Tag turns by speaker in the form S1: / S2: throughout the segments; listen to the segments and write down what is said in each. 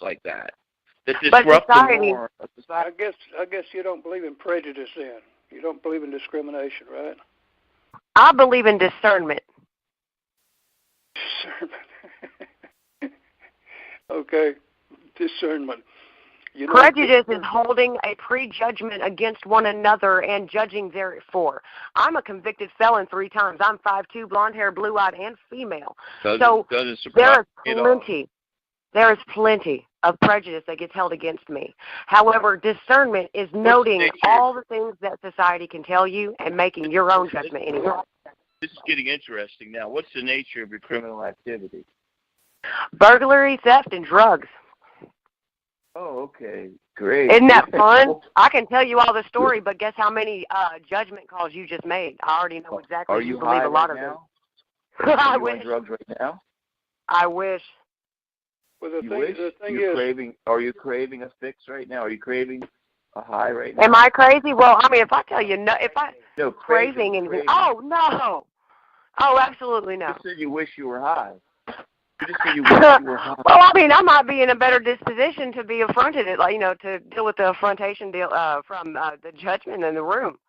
S1: like that
S2: But
S1: disrupt the
S2: society,
S1: norm of society.
S3: I guess you don't believe in prejudice then. You don't believe in discrimination, right?
S2: I believe in discernment.
S3: Discernment. Okay, discernment. You know,
S2: Prejudice is holding a prejudgment against one another and judging therefore. I'm a convicted felon 3 times. I'm 5'2", blonde hair, blue-eyed, and female. So there is plenty of prejudice that gets held against me. However, discernment is noting all the things that society can tell you and making your own judgment anyway.
S1: This is getting interesting now. What's the nature of your criminal activity?
S2: Burglary, theft, and drugs.
S1: Oh, okay. Great.
S2: Isn't that fun? I can tell you all the story, but guess how many judgment calls you just made? I already know exactly.
S1: Are you
S2: believe
S1: high
S2: a lot
S1: right
S2: of
S1: now?
S2: them. I
S1: Are you
S2: wish.
S1: on drugs right now?
S2: I wish.
S3: well, the thing
S1: You're
S3: is,
S1: craving. Are you craving a fix right now? Are you craving a high right now?
S2: Am I crazy? Well, I mean, if I tell you no,
S1: No,
S2: craving and oh no, oh absolutely no.
S1: You just said you wish you were high. You just said you wish you were high.
S2: Well, I mean, I might be in a better disposition to be affronted, to deal with the affrontation from the judgment in the room.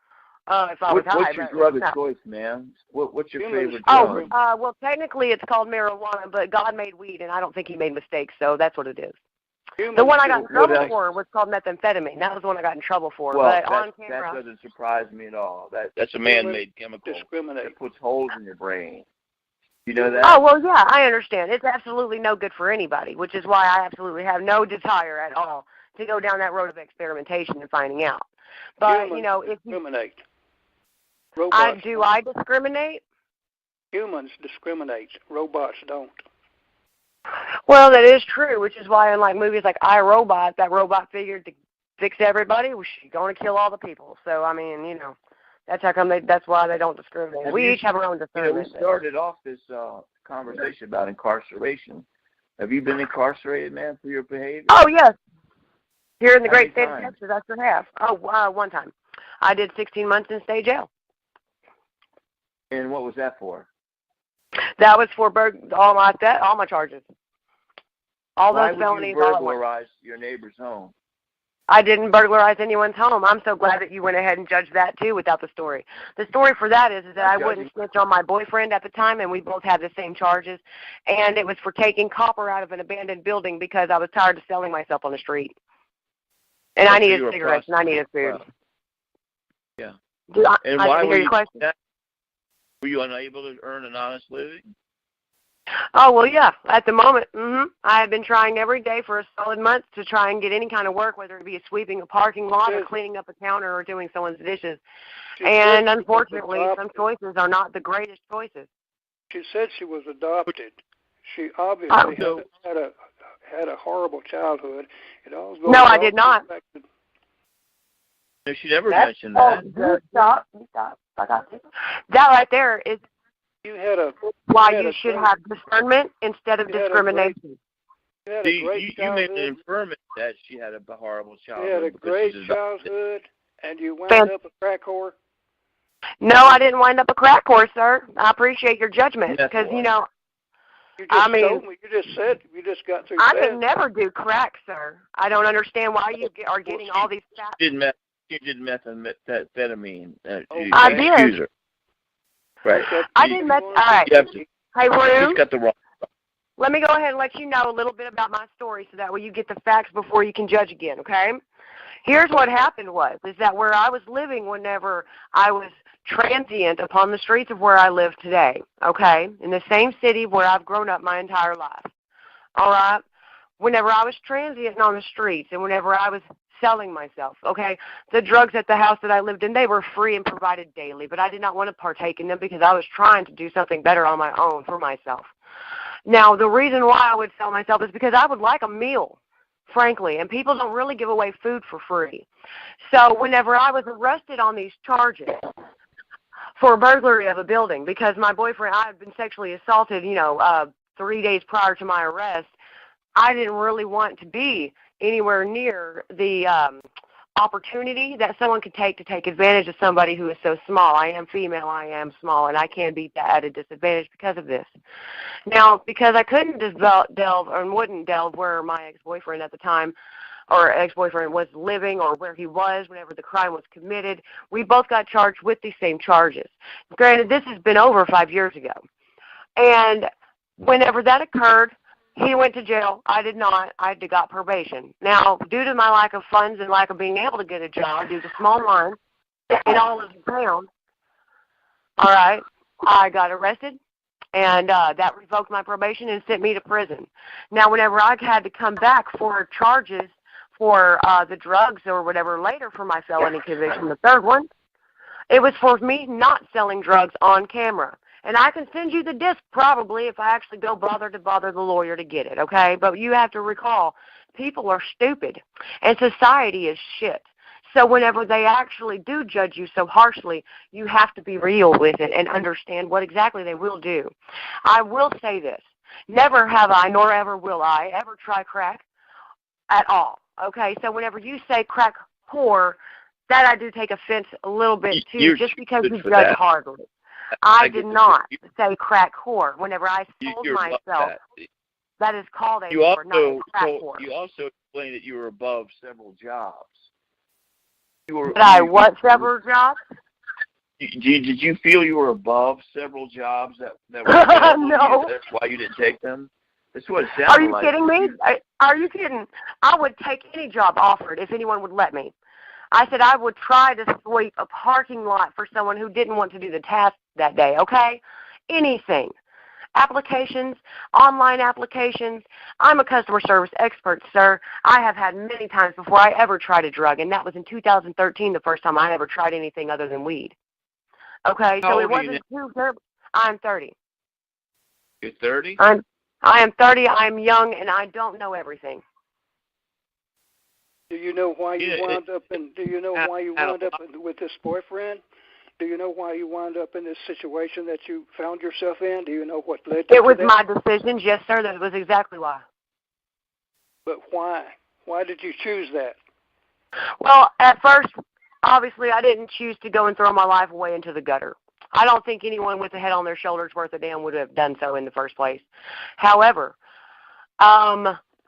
S2: If I was high.
S1: What's your drug of choice, man? What's your favorite drug?
S2: Well, technically it's called marijuana, but God made weed, and I don't think He made mistakes, so that's what it is. The one I got in trouble for was called methamphetamine. That was the one I got in trouble for.
S1: Well,
S2: but on camera,
S1: that doesn't surprise me at all. That's a man-made chemical that puts holes in your brain. You know that?
S2: Oh, well, yeah, I understand. It's absolutely no good for anybody, which is why I absolutely have no desire at all to go down that road of experimentation and finding out. But, if
S3: discriminate.
S2: I discriminate?
S3: Humans discriminate. Robots don't.
S2: Well, that is true, which is why in movies like I, Robot, that robot figured to fix everybody, well, she's going to kill all the people. So, I mean, that's why they don't discriminate. We each have our own discernment.
S1: We started off this conversation about incarceration. Have you been incarcerated, man, for your behavior?
S2: Oh, yes. Here in the great state of Texas, I sure have. Oh, one time. I did 16 months in state jail.
S1: And what was that for?
S2: That was for all my charges. All those felonies.
S1: Why would you burglarize your neighbor's home?
S2: I didn't burglarize anyone's home. I'm so glad that you went ahead and judged that, too, without the story. The story for that is that I wouldn't snitch on my boyfriend at the time, and we both had the same charges. And it was for taking copper out of an abandoned building because I was tired of selling myself on the street. And I needed cigarettes, and I needed food.
S1: Wow. Yeah.
S2: And why were you question?
S1: Were you unable to earn an honest living?
S2: Oh, well, yeah. At the moment, I have been trying every day for a solid month to try and get any kind of work, whether it be sweeping a parking lot or cleaning up a counter or doing someone's dishes. And unfortunately, some choices are not the greatest choices.
S3: She said she was adopted. She obviously had a horrible childhood.
S2: No, I did not.
S1: No, she never mentioned that.
S2: Stop. I got this. That right there is why you should have discernment instead of discrimination.
S1: You made an inferment that she had a horrible childhood.
S3: You had a great childhood, and you wound up a crack whore?
S2: No, I didn't wind up a crack whore, sir. I appreciate your judgment because,
S3: You just got through.
S2: I can never do crack, sir. I don't understand why you are getting all these facts.
S1: You did methamphetamine.
S2: I did.
S1: Right.
S2: I did all right. Hey, Rue.
S1: Just got the wrong.
S2: Let me go ahead and let you know a little bit about my story so that way you get the facts before you can judge again, okay? Here's what happened is that where I was living whenever I was transient upon the streets of where I live today, okay, in the same city where I've grown up my entire life, all right? Whenever I was transient on the streets and whenever I was selling myself, okay, the drugs at the house that I lived in, they were free and provided daily, but I did not want to partake in them because I was trying to do something better on my own for myself. Now, the reason why I would sell myself is because I would like a meal, frankly, and people don't really give away food for free. So whenever I was arrested on these charges for burglary of a building, because my boyfriend, I had been sexually assaulted, 3 days prior to my arrest, I didn't really want to be anywhere near the opportunity that someone could take to take advantage of somebody who is so small. I am female, I am small, and I can be at a disadvantage because of this. Now, because I couldn't delve or wouldn't delve where my ex-boyfriend at the time or ex-boyfriend was living or where he was whenever the crime was committed, we both got charged with the same charges. Granted, this has been over 5 years ago. And whenever that occurred, he went to jail. I did not. I got probation. Now, due to my lack of funds and lack of being able to get a job due to small lines in all of the town, all right, I got arrested, and that revoked my probation and sent me to prison. Now, whenever I had to come back for charges for the drugs or whatever later for my felony conviction, the third one, it was for me not selling drugs on camera. And I can send you the disc probably if I actually go bother the lawyer to get it, okay? But you have to recall, people are stupid, and society is shit. So whenever they actually do judge you so harshly, you have to be real with it and understand what exactly they will do. I will say this. Never have I, nor ever will I, ever try crack at all, okay? So whenever you say crack whore, that I do take offense a little bit too, just because you judge hardly. I did not say crack whore. Whenever I sold myself, that is called a whore, not a crack whore.
S1: You also explained that you were above several jobs.
S2: Did I what several jobs?
S1: Did you feel you were above several jobs that were
S2: no.
S1: That's why you didn't take them? That's what it sounded like.
S2: Are you kidding me? Are you kidding? I would take any job offered if anyone would let me. I said I would try to sweep a parking lot for someone who didn't want to do the task that day, okay? Anything. Applications, online applications. I'm a customer service expert, sir. I have had many times before I ever tried a drug, and that was in 2013 the first time I ever tried anything other than weed. Okay, so it wasn't too terrible. I'm 30.
S1: You're 30?
S2: I am 30. I'm young, and I don't know everything.
S3: Do you know why you wound up with this boyfriend? Do you know why you wound up in this situation that you found yourself in? Do you know what led to
S2: It was
S3: that?
S2: my decision, yes, sir. That was exactly why.
S3: But why? Why did you choose that?
S2: Well, at first, obviously, I didn't choose to go and throw my life away into the gutter. I don't think anyone with a head on their shoulders worth a damn would have done so in the first place. However,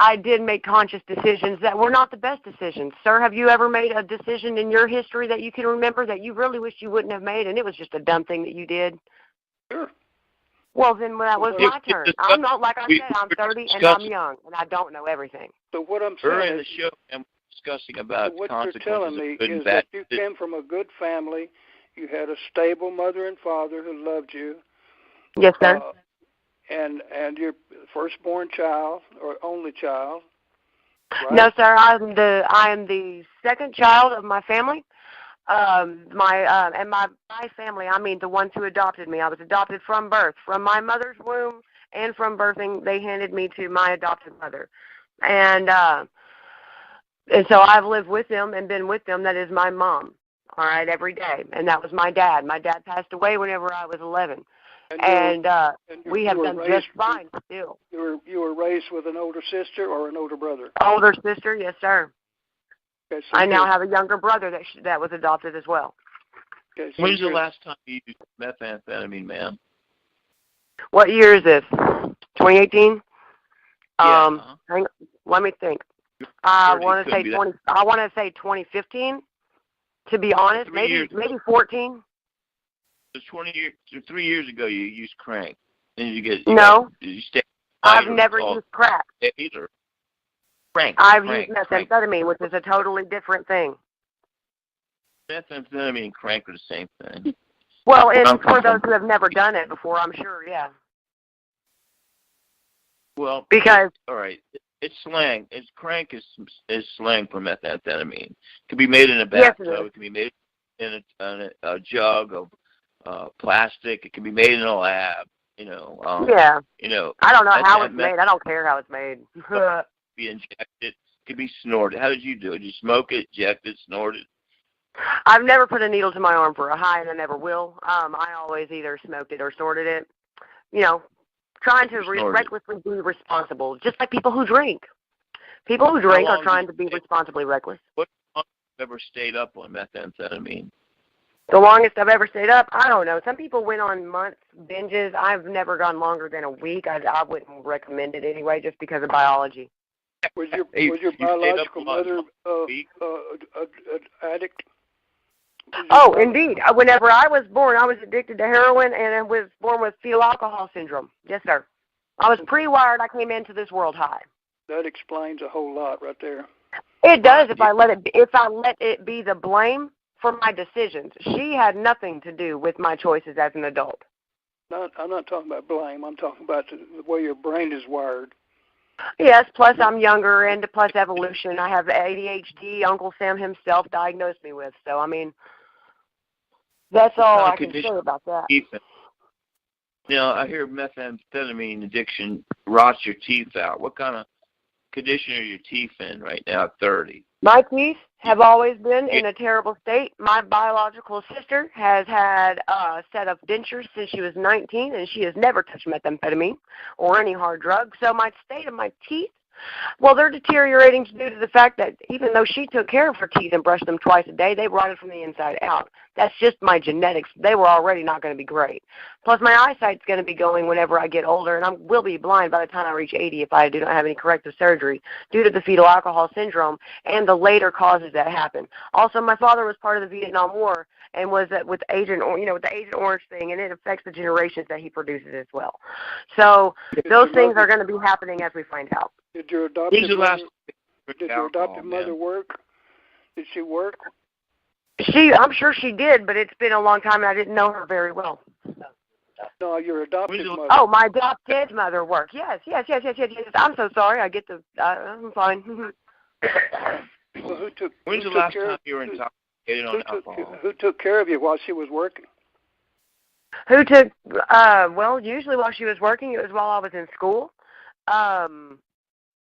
S2: I did make conscious decisions that were not the best decisions. Sir, have you ever made a decision in your history that you can remember that you really wish you wouldn't have made, and it was just a dumb thing that you did?
S3: Sure.
S2: Well, then that was my turn. I'm not, like I said, I'm 30 and I'm young, and I don't know everything.
S3: So what I'm saying
S1: We're in the show and we're discussing about
S3: what
S1: consequences
S3: you're telling me
S1: of good and
S3: is
S1: bad.
S3: that you came from a good family. You had a stable mother and father who loved you.
S2: Yes, sir.
S3: And your firstborn child or only child. Right?
S2: No, sir. I am the second child of my family. My family, I mean the ones who adopted me. I was adopted from birth, from my mother's womb, and from birthing. They handed me to my adopted mother, and so I've lived with them and been with them. That is my mom. All right, every day, and that was my dad. My dad passed away whenever I was 11. And we have done just fine still.
S3: You were raised with an older sister or an older brother?
S2: Older sister, yes, sir.
S3: Okay, so
S2: I now have a younger brother that was adopted as well.
S3: Okay, so
S1: When's the last time you used methamphetamine, ma'am?
S2: What year is this? 2018?
S1: Yeah.
S2: Hang on, let me think. I want to say 2015. To be honest, maybe 14.
S1: It's 3 years ago you used crank. And
S2: I've never used crack.
S1: Either. Crank.
S2: I've used methamphetamine, which is a totally different thing.
S1: Methamphetamine and crank are the same thing.
S2: Well, for those who have never done it before, I'm sure, yeah.
S1: Well,
S2: because
S1: all right, it's slang. Crank is slang for methamphetamine. It can be made in a bathtub. It can be made in a jug of plastic. It can be made in a lab.
S2: Yeah. I don't know how it's made. I don't care how it's made.
S1: Be injected. It can be snorted. How did you do it? Did you smoke it, inject it, snort it?
S2: I've never put a needle to my arm for a high, and I never will. I always either smoked it or snorted it. Trying to recklessly be responsible, just like people who drink. People who drink are trying to be responsibly reckless.
S1: ever stayed up on methamphetamine?
S2: The longest I've ever stayed up, I don't know. Some people went on months binges. I've never gone longer than a week. I wouldn't recommend it anyway, just because of biology.
S3: Was your biological mother an addict?
S2: Oh, indeed. Whenever I was born, I was addicted to heroin, and I was born with fetal alcohol syndrome. Yes, sir. I was pre-wired. I came into this world high.
S3: That explains a whole lot right there.
S2: It does if I let it be the blame for my decisions. She had nothing to do with my choices as an adult.
S3: I'm not talking about blame. I'm talking about the way your brain is wired.
S2: Yes, plus I'm younger, and plus evolution. I have ADHD. Uncle Sam himself diagnosed me with. So, I mean, that's all I can say about that.
S1: I hear methamphetamine addiction rots your teeth out. What kind of condition are your teeth in right now at 30?
S2: My teeth have always been in a terrible state. My biological sister has had a set of dentures since she was 19, and she has never touched methamphetamine or any hard drugs. So my state of my teeth, well, they're deteriorating due to the fact that even though she took care of her teeth and brushed them twice a day, they rotted from the inside out. That's just my genetics. They were already not going to be great. Plus, my eyesight's going to be going whenever I get older, and I will be blind by the time I reach 80 if I do not have any corrective surgery due to the fetal alcohol syndrome and the later causes that happen. Also, my father was part of the Vietnam War and was with Agent Orange thing, and it affects the generations that he produces as well. So those things are going to be happening as we find out.
S3: Did your adopted mother work? Did she work?
S2: I'm sure she did, but it's been a long time and I didn't know her very well.
S3: No, your adopted mother.
S2: Oh, my adopted mother worked. Yes. I'm so sorry. I'm fine.
S3: Well,
S1: when's the last time you were intoxicated on alcohol?
S3: Who took care of you while she was working?
S2: Well, usually while she was working, it was while I was in school.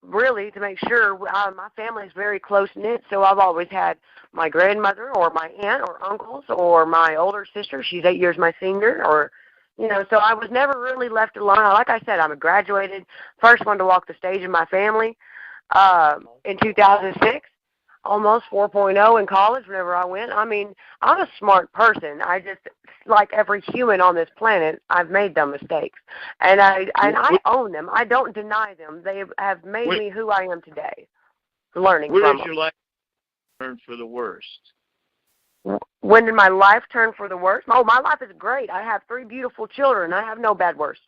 S2: Really, to make sure, my family is very close-knit, so I've always had my grandmother or my aunt or uncles or my older sister. She's 8 years my senior, so I was never really left alone. Like I said, I'm a graduated, first one to walk the stage in my family in 2006, almost 4.0 in college whenever I went. I mean, I'm a smart person. I just, like every human on this planet, I've made dumb mistakes. And I own them. I don't deny them. They have made me who I am today, learning from them.
S1: Where did your life turn for the worst?
S2: When did my life turn for the worst? Oh, my life is great. I have 3 beautiful children. I have no bad worst.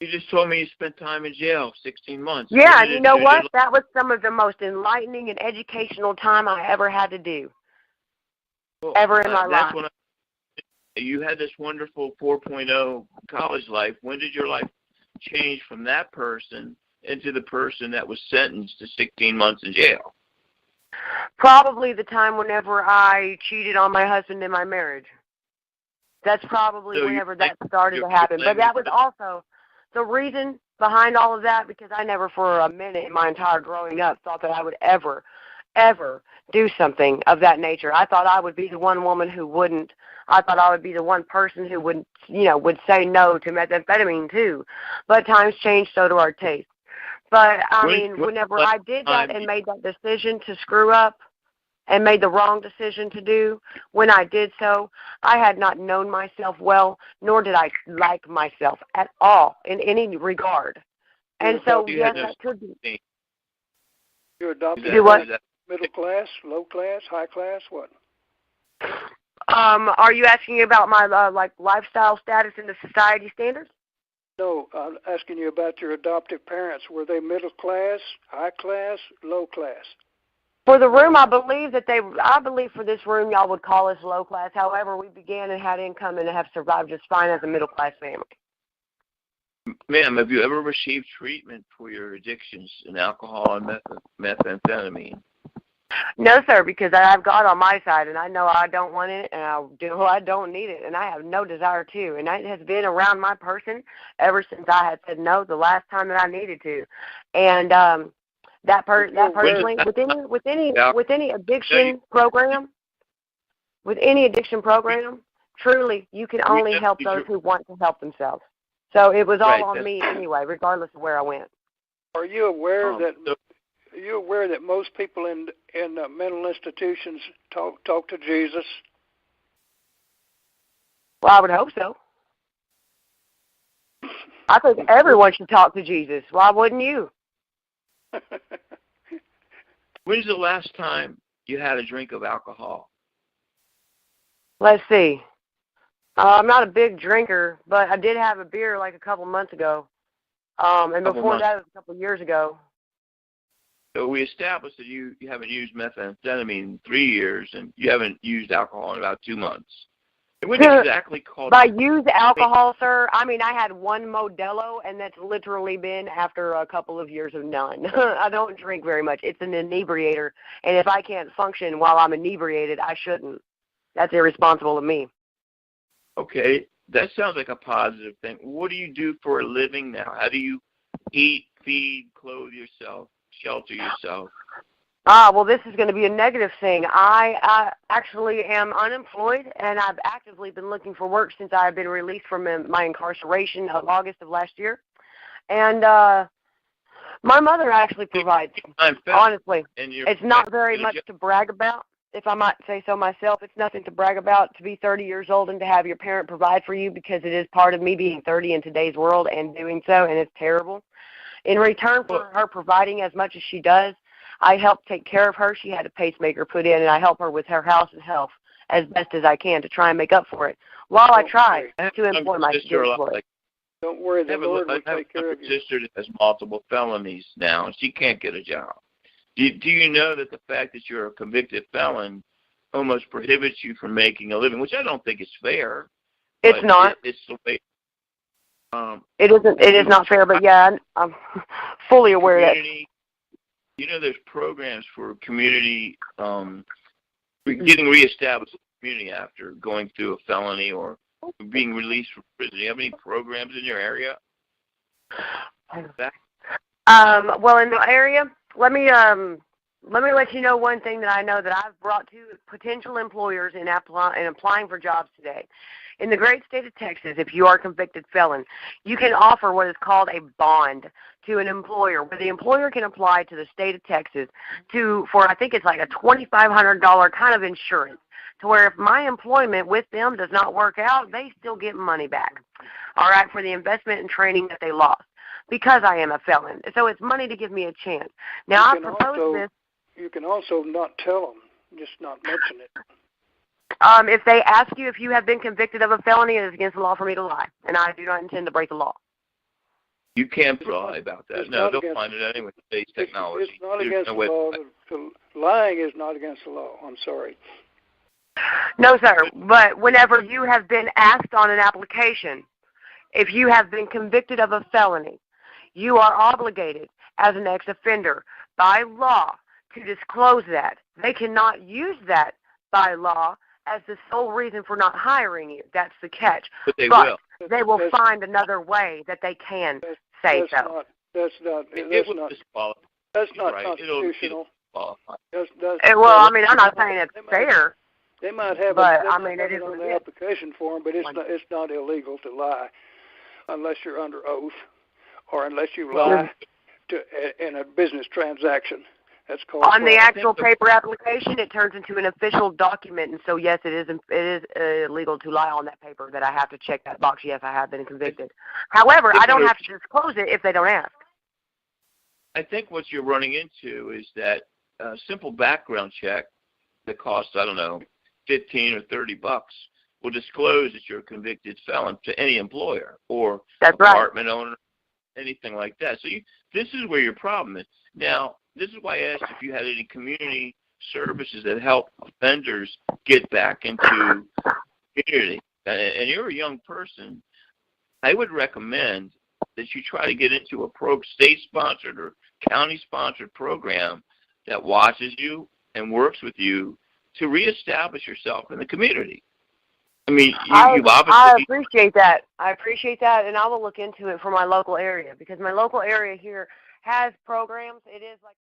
S1: You just told me you spent time in jail, 16 months.
S2: Yeah, and you know what? That was some of the most enlightening and educational time I ever had to do. Ever in my life.
S1: When you had this wonderful 4.0 college life. When did your life change from that person into the person that was sentenced to 16 months in jail?
S2: Probably the time whenever I cheated on my husband in my marriage. That's probably whenever that started to happen. But that was also the reason behind all of that, because I never for a minute in my entire growing up thought that I would ever do something of that nature. I thought I would be the one woman who wouldn't. I thought I would be the one person who would say no to methamphetamine too. But times change, so do our tastes. But, whenever I did that and made that decision to screw up and made the wrong decision to do, when I did so, I had not known myself well, nor did I like myself at all in any regard. And so, yes, that could be.
S3: You're adopted middle class, low class, high class, what?
S2: Are you asking about my lifestyle status in the society standards?
S3: No, I'm asking you about your adoptive parents. Were they middle class, high class, low class?
S2: For the room, I believe for this room, y'all would call us low class. However, we began and had income and have survived just fine as a middle class family.
S1: Ma'am, have you ever received treatment for your addictions in alcohol and methamphetamine?
S2: No, sir, because I have God on my side, and I know I don't want it, and I don't need it, and I have no desire to. And that has been around my person ever since I had said no the last time that I needed to. And that personally, with any addiction program, truly, you can only help those who want to help themselves. So it was all on me anyway, regardless of where I went.
S3: Are you aware aware that most people in mental institutions talk to Jesus?
S2: Well, I would hope so. I think everyone should talk to Jesus. Why wouldn't you?
S1: When's the last time you had a drink of alcohol?
S2: Let's see. I'm not a big drinker, but I did have a beer like a couple months ago. And before that, it was a couple years ago.
S1: So we established that you haven't used methamphetamine in 3 years, and you haven't used alcohol in about 2 months. It wouldn't exactly call
S2: By use alcohol, sir, I mean I had one Modelo, and that's literally been after a couple of years of none. I don't drink very much. It's an inebriator, and if I can't function while I'm inebriated, I shouldn't. That's irresponsible of me.
S1: Okay, that sounds like a positive thing. What do you do for a living now? How do you eat, feed, clothe yourself, shelter yourself?
S2: Well, this is going to be a negative thing. I actually am unemployed, and I've actively been looking for work since I have been released from my incarceration of August of last year. And my mother actually provides, honestly. It's not very much to brag about, if I might say so myself. It's nothing to brag about to be 30 years old and to have your parent provide for you, because it is part of me being 30 in today's world and doing so, and it's terrible. In return for her providing as much as she does, I help take care of her. She had a pacemaker put in, and I help her with her house and health as best as I can to try and make up for it, while I try to employ my students.
S3: Don't worry, the Lord will take care of you.
S1: I have a sister that has multiple felonies now, and she can't get a job. Do you know that the fact that you're a convicted felon almost prohibits you from making a living, which I don't think is fair.
S2: It's not.
S1: It's the way.
S2: It isn't. It is not fair, but yeah, I'm fully aware of that.
S1: You know, there's programs for community getting reestablished in the community after going through a felony or being released from prison. Do you have any programs in your area?
S2: Well, in the area, let me let you know one thing that I know that I've brought to potential employers in applying for jobs today. In the great state of Texas, if you are a convicted felon, you can offer what is called a bond to an employer, where the employer can apply to the state of Texas for I think it's like a $2,500 kind of insurance, to where if my employment with them does not work out, they still get money back, all right, for the investment and training that they lost, because I am a felon. So it's money to give me a chance. Now, I propose this.
S3: You can also not tell them, just not mention it.
S2: If they ask you if you have been convicted of a felony, it is against the law for me to lie, and I do not intend to break the law.
S1: You can't lie about that. No, they'll find it anyway with today's technology.
S3: It's not against the law. Lying is not against the law. I'm sorry.
S2: No, sir. But whenever you have been asked on an application, if you have been convicted of a felony, you are obligated as an ex-offender by law to disclose that. They cannot use that by law as the sole reason for not hiring you. That's the catch.
S1: But they will.
S2: They will find another way that they can say so.
S3: That's not constitutional.
S2: Well, I mean, I'm not saying it's fair.
S3: They might have
S2: it
S3: is on the application form, but it's not illegal to lie unless you're under oath or unless you lie in a business transaction. That's called
S2: on the actual paper application. It turns into an official document, and so yes, it is illegal to lie on that paper. That I have to check that box. Yes, I have been convicted. However, I don't have to disclose it if they don't ask.
S1: I think what you're running into is that a simple background check that costs, I don't know, $15 or $30 will disclose that you're a convicted felon to any employer or apartment owner, anything like that. So this is where your problem is. Now, this is why I asked if you had any community services that help offenders get back into community. And you're a young person. I would recommend that you try to get into a state-sponsored or county-sponsored program that watches you and works with you to reestablish yourself in the community. I mean, you've obviously...
S2: I appreciate that. I appreciate that, and I will look into it for my local area, because my local area here has programs. It is like